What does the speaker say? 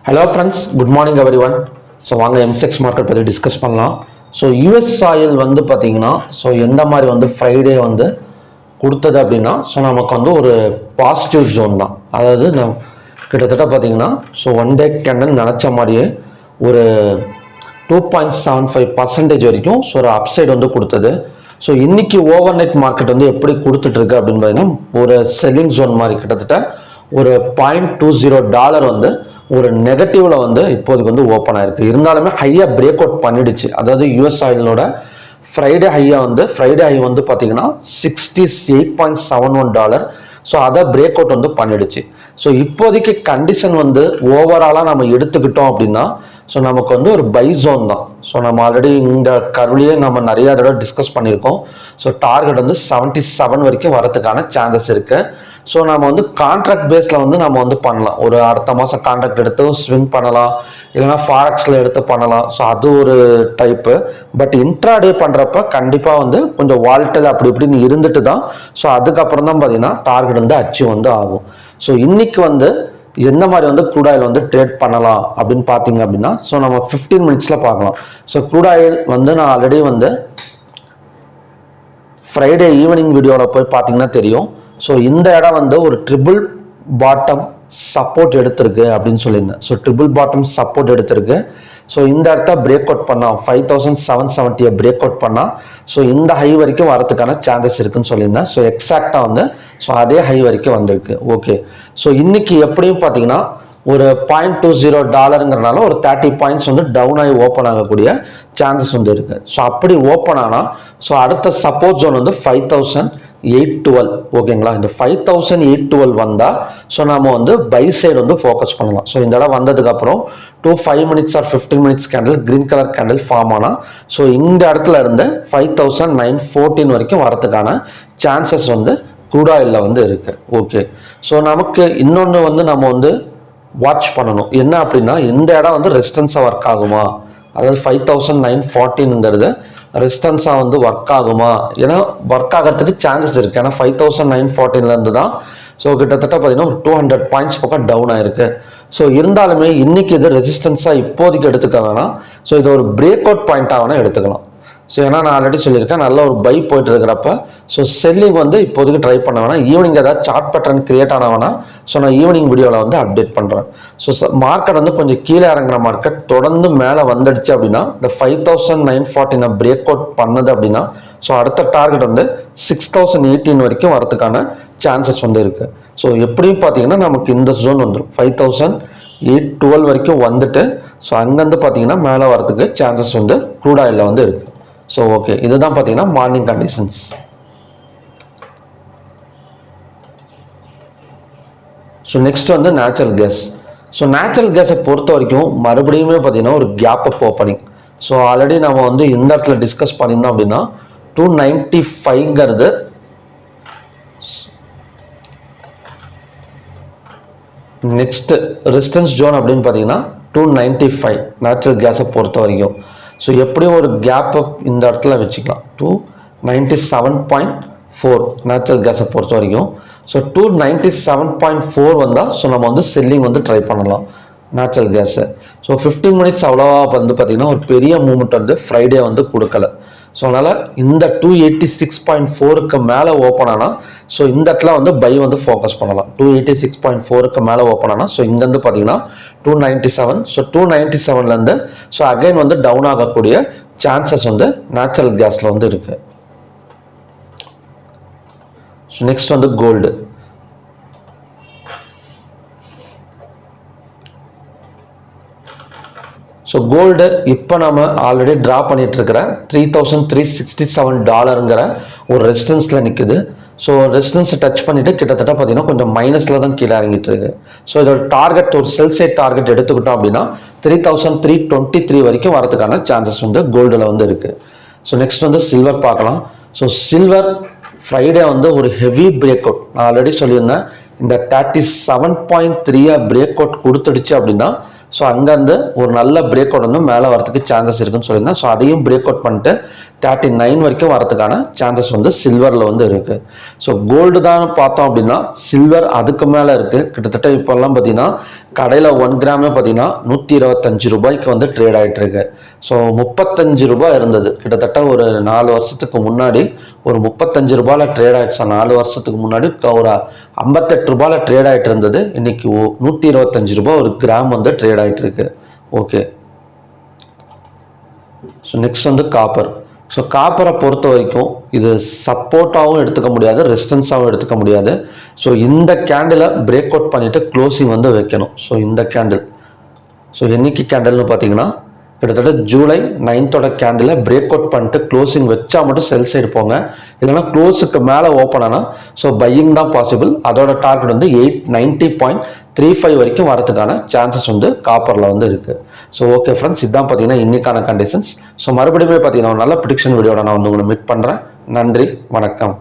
Hello friends, good morning every one. So வாங்க எம்செக்ஸ் market பற்றி discuss பண்ணலாம். ஸோ யூஎஸ் ஆயில் வந்து பார்த்தீங்கன்னா எந்த மாதிரி ஃப்ரைடே கொடுத்தது அப்படின்னா நமக்கு ஒரு பாசிட்டிவ் ஜோன் தான். அதாவது கிட்டத்தட்ட பார்த்தீங்கன்னா ஒன் டே கேண்டில் நினச்ச மாதிரியே ஒரு 2.75% வரைக்கும் ஒரு அப்சைடு கொடுத்தது. ஸோ இன்னைக்கு ஓவர் நைட் மார்க்கெட் எப்படி கொடுத்துட்ருக்கு அப்படின்னு பார்த்தீங்கன்னா ஒரு செல்லிங் ஜோன் மாதிரி கிட்டத்தட்ட ஒரு $0.20 ஒரு நெகட்டிவ்ல இப்போதைக்கு ஓப்பன் ஆயிருக்கு. இருந்தாலுமே ஹையா பிரேக் அவுட் பண்ணிடுச்சு. அதாவது யூஎஸ் ஆயிலோட ஃப்ரைடே ஹையா ஃப்ரைடே ஹை பார்த்தீங்கன்னா $68.71. ஸோ அதை பிரேக் அவுட் பண்ணிடுச்சு. ஸோ இப்போதைக்கு கண்டிஷன் ஓவராலாக நம்ம எடுத்துக்கிட்டோம் அப்படின்னா நமக்கு ஒரு பை ஜோன் தான். ஸோ நம்ம ஆல்ரெடி இந்த கர்வ்லேயே நம்ம நிறைய தடவை டிஸ்கஸ் பண்ணியிருக்கோம். ஸோ டார்கெட் 77 வரைக்கும் வரதுக்கான சான்சஸ் இருக்கு. ஸோ நம்ம கான்ட்ராக்ட் பேஸில் நம்ம பண்ணலாம். ஒரு அடுத்த மாதம் கான்ட்ராக்ட் எடுத்து ஸ்விங் பண்ணலாம், இல்லைனா ஃபாரெக்ஸில் எடுத்து பண்ணலாம். ஸோ அது ஒரு டைப்பு. பட் இன்ட்ராடே பண்ணுறப்ப கண்டிப்பாக கொஞ்சம் வால்டல் அப்படி இப்படின்னு இருந்துட்டு தான் ஸோ அதுக்கப்புறம் தான் பார்த்தீங்கன்னா டார்கெட் அச்சீவ் ஆகும். ஸோ இன்னைக்கு எந்த மாதிரி க்ரூட் ஆயில் ட்ரேட் பண்ணலாம் அப்படின்னு பார்த்தீங்க அப்படின்னா நம்ம 15 மினிட்ஸில் பார்க்கலாம். ஸோ க்ரூட் ஆயில் நான் ஆல்ரெடி ஃப்ரைடே ஈவினிங் வீடியோவில் போய் பார்த்தீங்கன்னா தெரியும். ஸோ இந்த இடம் ஒரு ட்ரிபிள் பாட்டம் சப்போர்ட் எடுத்திருக்கு அப்படின்னு சொல்லியிருந்தேன். ஸோ ட்ரிபிள் பாட்டம் சப்போர்ட் எடுத்திருக்கு. ஸோ இந்த இடத்த பிரேக் அவுட் பண்ணால் 5770 பிரேக் அவுட் பண்ணால் இந்த ஹை வரைக்கும் வரதுக்கான சான்சஸ் இருக்குன்னு சொல்லியிருந்தேன். ஸோ எக்ஸாக்டாக அதே ஹை வரைக்கும் வந்திருக்கு. ஓகே, ஸோ இன்னைக்கு எப்படியும் பார்த்தீங்கன்னா ஒரு $0.20 ஒரு 30 பாயிண்ட்ஸ் டவுன் ஆகி ஓப்பன் ஆகக்கூடிய சான்சஸ் இருக்கு. ஸோ அப்படி ஓப்பன் ஆனால் அடுத்த சப்போர்ட் ஜோன் 5812. ஓகேங்களா, இந்த 5812 வந்தால் நம்ம பை சைடு ஃபோக்கஸ் பண்ணலாம். ஸோ இந்த இடம் வந்ததுக்கப்புறம் 5 minutes or 15 minutes candle green colour candle form ஆனால் இந்த இடத்துல இருந்து 5914 வரைக்கும் வரதுக்கான சான்சஸ் க்ரூட் ஆயிலில் இருக்கு. ஓகே, ஸோ நமக்கு இன்னொன்று நம்ம வாட்ச் பண்ணணும். என்ன அப்படின்னா இந்த இடம் ரெசிஸ்டன்ஸாக ஒர்க் ஆகுமா, அதாவது 5914ங்கிறது ரெசிஸ்டன்ஸாக ஒர்க் ஆகுமா? ஏன்னா ஒர்க் ஆகிறதுக்கு சான்சஸ் இருக்குது. ஏன்னா 5914 தான் ஸோ கிட்டத்தட்ட பார்த்தீங்கன்னா ஒரு 200 பாயிண்ட்ஸ் பக்கம் டவுன் ஆயிருக்கு. ஸோ இருந்தாலுமே இன்னைக்கு இது ரெசிஸ்டன்ஸாக இப்போதைக்கு எடுத்துக்க வேணாம். ஸோ இது ஒரு பிரேக் அவுட் பாயிண்ட்டாக வேணால் எடுத்துக்கலாம். ஸோ ஏன்னா நான் ஆல்ரெடி சொல்லியிருக்கேன், நல்ல ஒரு பை போயிட்டு இருக்கிறப்ப செல்லிங் இப்போதைக்கு ட்ரை பண்ண வேணாம். ஈவினிங் ஏதாவது சார்ட் பேட்டர்ன் கிரியேட் ஆன வேணா நான் ஈவினிங் வீடியோவில் அப்டேட் பண்ணுறேன். ஸோ மார்க்கெட் கொஞ்சம் கீழே இறங்குற மார்க்கெட் தொடர்ந்து மேலே வந்துடுச்சு அப்படின்னா இந்த 5914 பிரேக் அவுட் பண்ணது அப்படின்னா அடுத்த டார்கெட் 6018 வரைக்கும் வரதுக்கான சான்சஸ் இருக்கு. ஸோ எப்படியும் பார்த்தீங்கன்னா நமக்கு இந்த ஜோன் வந்துடும் 5812 வரைக்கும் வந்துட்டு அங்கேருந்து பார்த்தீங்கன்னா மேலே வரதுக்கு சான்சஸ் க்ரூட் ஆயிலில் இருக்கு. ஸோ ஓகே, இதுதான் பார்த்தீங்கன்னா morning conditions. So next natural gas. So natural கேஸை பொறுத்த வரைக்கும் மறுபடியுமே பார்த்தீங்கன்னா ஒரு gap up opening. So already நம்ம இந்த இடத்துல டிஸ்கஸ் பண்ணியிருந்தோம் அப்படின்னா 295ங்கிறது நெக்ஸ்ட் ரெசிஸ்டன்ஸ் ஜோன் அப்படின்னு பார்த்தீங்கன்னா 295 நேச்சுரல் கேஸை பொறுத்த வரைக்கும். ஸோ எப்படியும் ஒரு கேப் அப் இந்த இடத்துல வச்சுக்கலாம் 297.4 நேச்சுரல் கேஸை பொறுத்த வரைக்கும். ஸோ 297.4 வந்தால் நம்ம செல்லிங் ட்ரை பண்ணலாம் நேச்சுரல் கேஸை. ஸோ 15 மினிட்ஸ் அவ்வளோவா பார்த்தீங்கன்னா ஒரு பெரிய மூவ்மெண்ட் ஃப்ரைடே கொடுக்கல. ஸோ அதனால் இந்த 286.4க்கு மேலே ஓப்பன் ஆனால் இந்த இடத்துல பை ஃபோக்கஸ் பண்ணலாம். 286.4க்கு மேலே ஓப்பன் ஆனால் இங்கேருந்து பார்த்தீங்கன்னா 297. ஸோ 297லேருந்து அகைன் டவுன் ஆகக்கூடிய சான்சஸ் நேச்சுரல் கேஸில் இருக்கு. So next gold. So gold இப்போ நம்ம ஆல்ரெடி ட்ரா பண்ணிட்டு இருக்கிற $3367 ஒரு ரெசிஸ்டன்ஸில் நிற்குது. ஸோ ரெசிஸ்டன்ஸை டச் பண்ணிட்டு கிட்டத்தட்ட பார்த்தீங்கன்னா கொஞ்சம் மைனஸில் தான் கீழே இறங்கிட்டு இருக்கு. ஸோ இதோட டார்கெட் ஒரு செல் சைட் டார்கெட் எடுத்துக்கிட்டோம் அப்படின்னா 3323 வரைக்கும் வரதுக்கான சான்சஸ் கோல்டில் இருக்கு. ஸோ நெக்ஸ்ட் சில்வர் பார்க்கலாம். ஸோ சில்வர் ஃப்ரைடே ஒரு ஹெவி பிரேக் அவுட். நான் ஆல்ரெடி சொல்லியிருந்தேன், இந்த 37.3 பிரேக் அவுட் கொடுத்துடுச்சு அப்படின்னா ஸோ அங்கேருந்து ஒரு நல்ல பிரேக் அவுட் வந்து மேலே வரதுக்கு சான்சஸ் இருக்குன்னு சொல்லியிருந்தேன். ஸோ அதையும் பிரேக் அவுட் பண்ணிட்டு 39 வரைக்கும் வரதுக்கான சான்சஸ் வந்து சில்வரில் வந்து இருக்கு. ஸோ கோல்டு தான் பார்த்தோம் அப்படின்னா சில்வர் அதுக்கு மேலே இருக்கு. கிட்டத்தட்ட இப்போல்லாம் பார்த்தீங்கன்னா கடையில் 1 கிராமே பார்த்தீங்கன்னா 125 ரூபாய்க்கு வந்து ட்ரேட் ஆகிட்டு இருக்கு. ஸோ 35 ரூபாய் இருந்தது கிட்டத்தட்ட ஒரு 4 வருஷத்துக்கு முன்னாடி ஒரு 35 ரூபாயில் ட்ரேட் ஆகிடுச்சு. 4 வருஷத்துக்கு முன்னாடி ஒரு 58 ரூபாயில் ட்ரேட் ஆகிட்டு இருந்தது. இன்னைக்கு 125 ரூபாய் ஒரு கிராம் வந்து ட்ரேட் ஆகிட்டு இருக்கு. ஓகே, ஸோ நெக்ஸ்ட் வந்து காப்பர். ஸோ காப்பரை பொறுத்த வரைக்கும் இது சப்போர்ட்டாகவும் எடுத்துக்க முடியாது, ரெசிஸ்டன்ஸாகவும் எடுத்துக்க முடியாது. ஸோ இந்த கேண்டிலை பிரேக் அவுட் பண்ணிட்டு க்ளோசிங் வந்து வைக்கணும். ஸோ இந்த கேண்டில், ஸோ என்னைக்கு கேண்டில்னு பார்த்தீங்கன்னா கிட்டத்தட்ட July 9th candle break out பண்ணிட்டு க்ளோசிங் வச்சா மட்டும் செல் சைடு போங்க. இல்லைன்னா க்ளோஸுக்கு மேலே ஓப்பன் ஆனால் ஸோ பையிங் தான் பாசிபிள். அதோட டார்கெட் வந்து 890.35 வரைக்கும் வரதுக்கான சான்சஸ் வந்து காப்பரில் வந்து இருக்கு. ஸோ ஓகே ஃப்ரெண்ட்ஸ், இதுதான் பார்த்தீங்கன்னா இன்னைக்கான கண்டிஷன்ஸ். ஸோ மறுபடியும் பார்த்தீங்கன்னா ஒரு நல்ல ப்ரிடிக்ஷன் வீடியோட நான் வந்து உங்களை மீட் பண்ணுறேன். நன்றி, வணக்கம்.